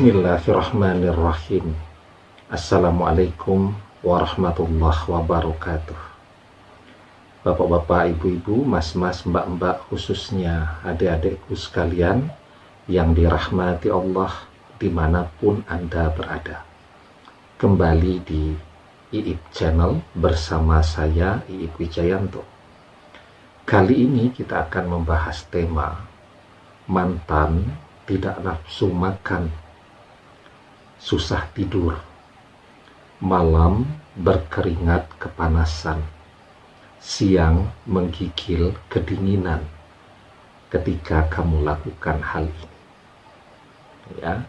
Bismillahirrahmanirrahim. Assalamualaikum warahmatullahi wabarakatuh. Bapak-bapak, ibu-ibu, mas-mas, mbak-mbak, khususnya adik-adikku sekalian yang dirahmati Allah dimanapun Anda berada. Kembali di IIP Channel bersama saya, IIP Wijayanto. Kali ini kita akan membahas tema mantan tidak nafsu makan, susah tidur, malam berkeringat kepanasan, siang menggigil kedinginan ketika kamu lakukan hal ini. Ya.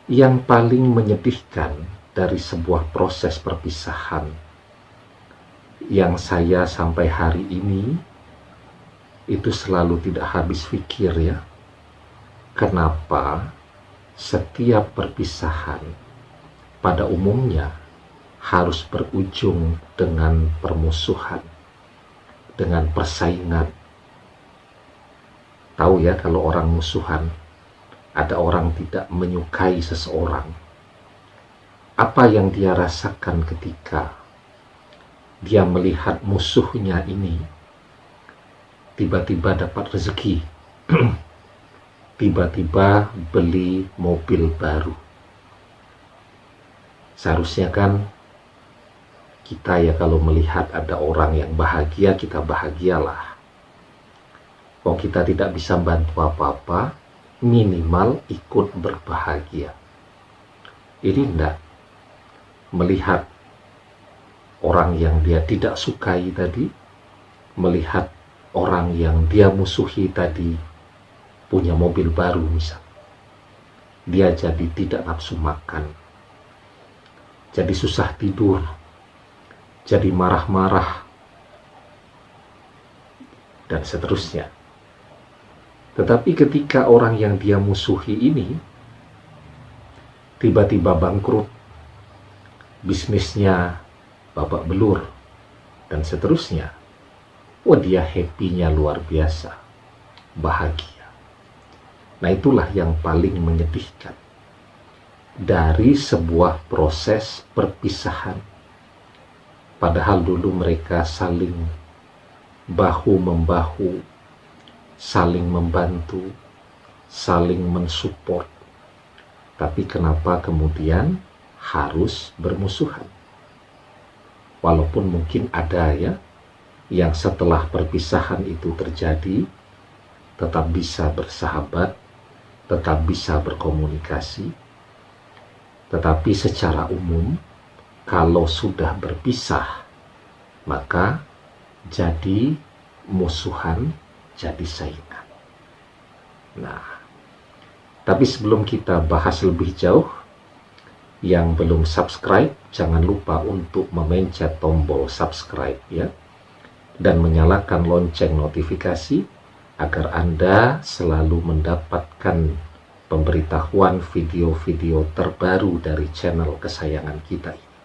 Yang paling menyedihkan dari sebuah proses perpisahan yang saya sampai hari ini itu selalu tidak habis pikir, ya. Kenapa setiap perpisahan pada umumnya harus berujung dengan permusuhan, dengan persaingan. Tahu ya, kalau orang musuhan, ada orang tidak menyukai seseorang. Apa yang dia rasakan ketika dia melihat musuhnya ini tiba-tiba dapat rezeki, tiba-tiba beli mobil baru. Seharusnya kan kita ya kalau melihat ada orang yang bahagia, kita bahagialah. Kalau kita tidak bisa bantu apa-apa, minimal ikut berbahagia. Ini enggak. Melihat orang yang dia tidak sukai tadi, melihat orang yang dia musuhi tadi punya mobil baru misal, dia jadi tidak nafsu makan, jadi susah tidur, jadi marah-marah, dan seterusnya. Tetapi ketika orang yang dia musuhi ini tiba-tiba bangkrut, bisnisnya babak belur, dan seterusnya, wah, dia happy-nya luar biasa, bahagia. Nah, itulah yang paling menyedihkan dari sebuah proses perpisahan. Padahal dulu mereka saling bahu-membahu, saling membantu, saling mensupport. Tapi kenapa kemudian harus bermusuhan? Walaupun mungkin ada ya yang setelah perpisahan itu terjadi tetap bisa bersahabat, tetap bisa berkomunikasi. Tetapi secara umum, kalau sudah berpisah, maka jadi musuhan, jadi saingan. Nah, tapi sebelum kita bahas lebih jauh, yang belum subscribe, jangan lupa untuk memencet tombol subscribe ya, dan menyalakan lonceng notifikasi agar Anda selalu mendapatkan pemberitahuan video-video terbaru dari channel kesayangan kita ini.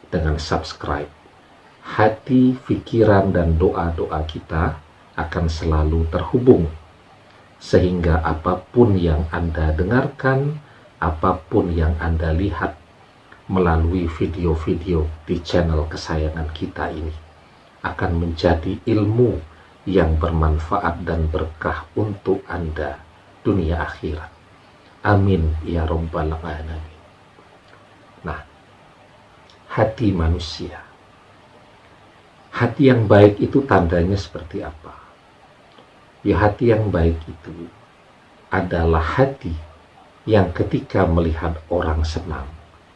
Dengan subscribe, hati, pikiran, dan doa-doa kita akan selalu terhubung, sehingga apapun yang Anda dengarkan, apapun yang Anda lihat melalui video-video di channel kesayangan kita ini akan menjadi ilmu yang bermanfaat dan berkah untuk Anda dunia akhirat. Amin ya rabbal alamin. Nah, hati manusia, hati yang baik itu tandanya seperti apa? Ya, hati yang baik itu adalah hati yang ketika melihat orang senang,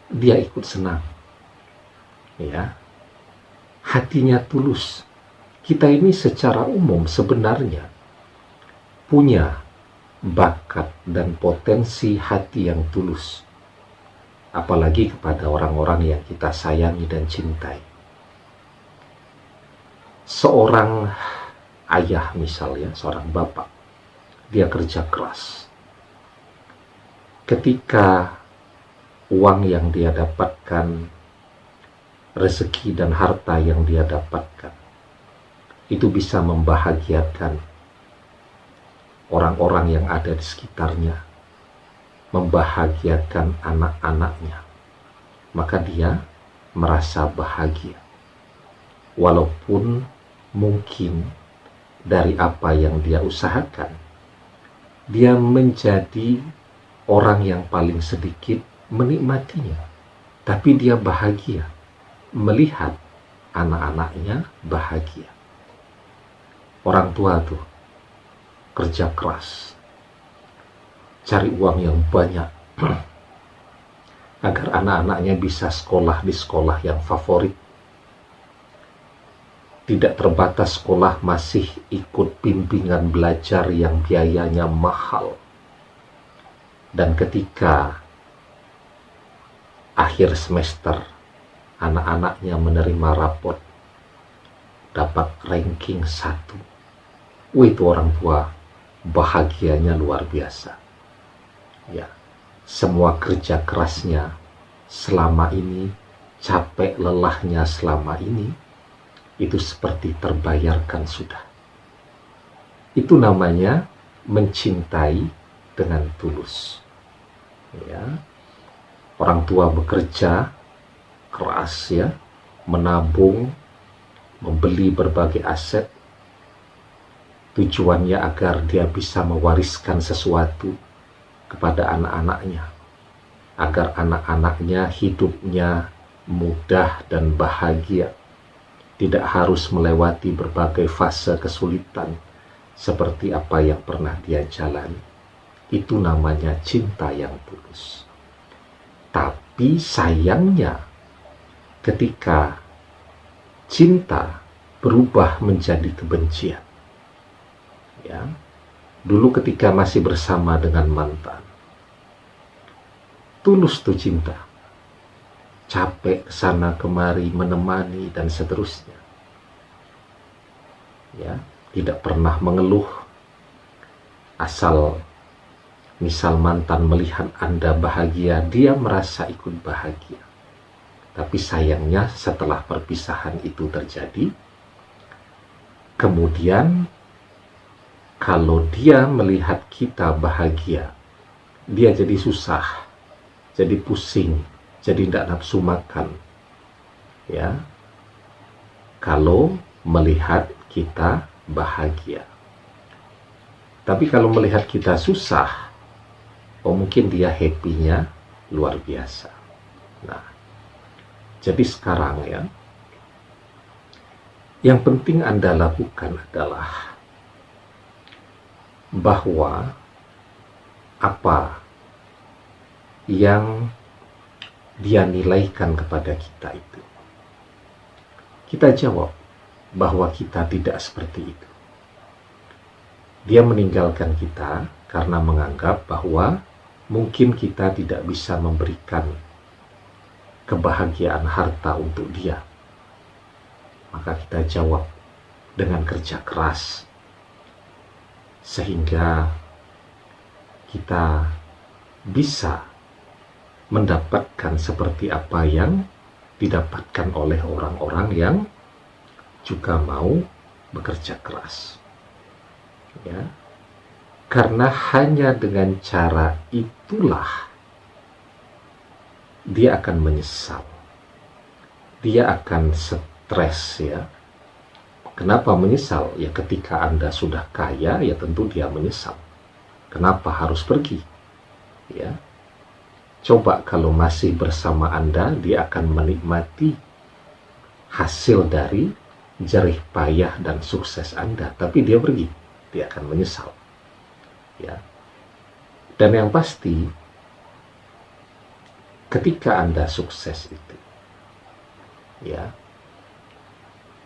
dia ikut senang. Ya, hatinya tulus. Kita ini secara umum sebenarnya punya bakat dan potensi hati yang tulus, apalagi kepada orang-orang yang kita sayangi dan cintai. Seorang ayah misalnya, seorang bapak, dia kerja keras. Ketika uang yang dia dapatkan, rezeki dan harta yang dia dapatkan itu bisa membahagiakan orang-orang yang ada di sekitarnya, membahagiakan anak-anaknya, maka dia merasa bahagia. Walaupun mungkin dari apa yang dia usahakan, dia menjadi orang yang paling sedikit menikmatinya, tapi dia bahagia melihat anak-anaknya bahagia. Orang tua tuh kerja keras, cari uang yang banyak agar anak-anaknya bisa sekolah di sekolah yang favorit. Tidak terbatas sekolah, masih ikut bimbingan belajar yang biayanya mahal. Dan ketika akhir semester, anak-anaknya menerima raport dapat ranking 1. Itu orang tua bahagianya luar biasa. Ya, semua kerja kerasnya selama ini, capek lelahnya selama ini, itu seperti terbayarkan sudah. Itu namanya mencintai dengan tulus. Ya, orang tua bekerja keras, ya, menabung, membeli berbagai aset, tujuannya agar dia bisa mewariskan sesuatu kepada anak-anaknya, agar anak-anaknya hidupnya mudah dan bahagia, tidak harus melewati berbagai fase kesulitan seperti apa yang pernah dia jalani. Itu namanya cinta yang tulus. Tapi sayangnya, ketika cinta berubah menjadi kebencian, ya, dulu ketika masih bersama dengan mantan, tulus tuh cinta, capek kesana kemari menemani dan seterusnya, ya, tidak pernah mengeluh. Asal misal mantan melihat Anda bahagia, dia merasa ikut bahagia. Tapi sayangnya setelah perpisahan itu terjadi, kemudian kalau dia melihat kita bahagia, dia jadi susah, jadi pusing, jadi tidak nafsu makan. Ya, kalau melihat kita bahagia. Tapi kalau melihat kita susah, oh mungkin dia happy-nya luar biasa. Nah, jadi sekarang ya, yang penting Anda lakukan adalah bahwa apa yang dia nilaikan kepada kita itu, kita jawab bahwa kita tidak seperti itu. Dia meninggalkan kita karena menganggap bahwa mungkin kita tidak bisa memberikan kebahagiaan harta untuk dia. Maka kita jawab dengan kerja keras, sehingga kita bisa mendapatkan seperti apa yang didapatkan oleh orang-orang yang juga mau bekerja keras. Ya, karena hanya dengan cara itulah dia akan menyesal, dia akan stres, ya. Kenapa menyesal? Ya ketika Anda sudah kaya, ya tentu dia menyesal. Kenapa harus pergi? Ya, coba kalau masih bersama Anda, dia akan menikmati hasil dari jerih payah dan sukses Anda. Tapi dia pergi, dia akan menyesal. Ya, dan yang pasti, ketika Anda sukses itu, ya,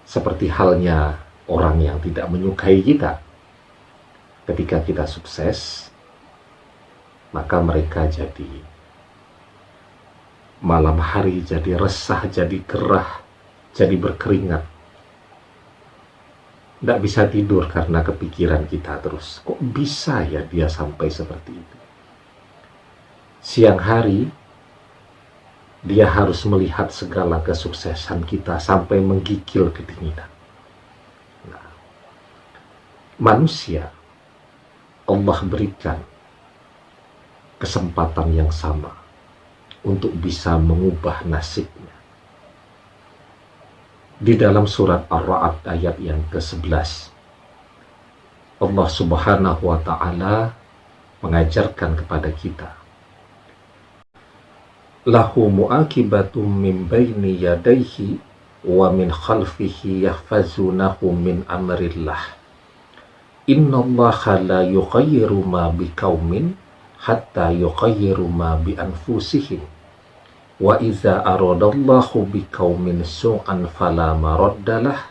seperti halnya orang yang tidak menyukai kita. Ketika kita sukses, maka mereka jadi malam hari jadi resah, jadi gerah, jadi berkeringat. Tidak bisa tidur karena kepikiran kita terus. Kok bisa ya dia sampai seperti itu? Siang hari, dia harus melihat segala kesuksesan kita sampai menggigil kedinginan. Nah, manusia Allah berikan kesempatan yang sama untuk bisa mengubah nasibnya. Di dalam surat Ar-Ra'd ayat yang ke-11, Allah Subhanahu wa Ta'ala mengajarkan kepada kita, lahu mu'aqibatum min baini yadayhi wa min khalfihi yahfazunahu min amrillah innallaha la yughayyiru ma biqaumin hatta yughayyiru ma bi anfusihim wa idza aradallahu biqaumin su'an fala maraddalah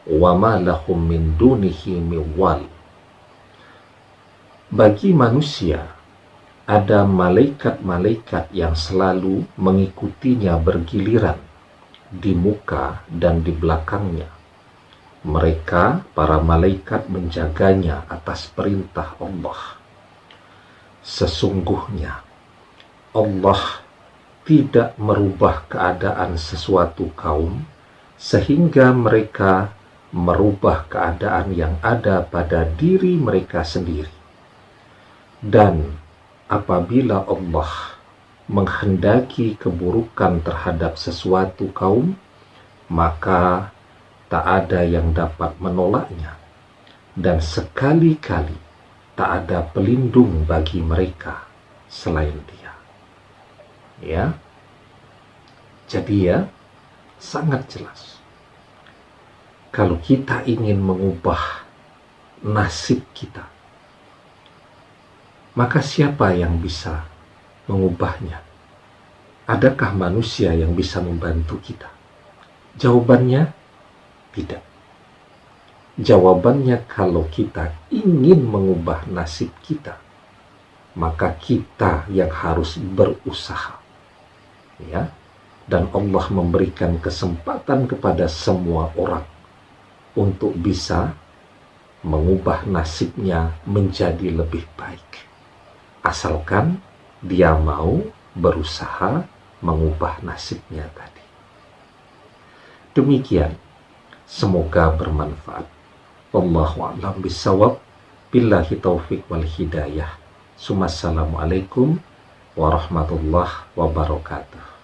wa ma lahum min dunihi min wal. Bagi manusia ada malaikat-malaikat yang selalu mengikutinya bergiliran di muka dan di belakangnya. Mereka, para malaikat, menjaganya atas perintah Allah. Sesungguhnya Allah tidak merubah keadaan sesuatu kaum sehingga mereka merubah keadaan yang ada pada diri mereka sendiri. Dan apabila Allah menghendaki keburukan terhadap sesuatu kaum, maka tak ada yang dapat menolaknya, dan sekali-kali tak ada pelindung bagi mereka selain Dia. Ya, jadi ya, sangat jelas. Kalau kita ingin mengubah nasib kita, maka siapa yang bisa mengubahnya? Adakah manusia yang bisa membantu kita? Jawabannya tidak. Jawabannya, kalau kita ingin mengubah nasib kita, maka kita yang harus berusaha. Ya, dan Allah memberikan kesempatan kepada semua orang untuk bisa mengubah nasibnya menjadi lebih baik. Asalkan dia mau berusaha mengubah nasibnya tadi. Demikian, semoga bermanfaat. Wallahu a'lam bishawab. Billahi taufiq wal hidayah. Assalamualaikum warahmatullahi wabarakatuh.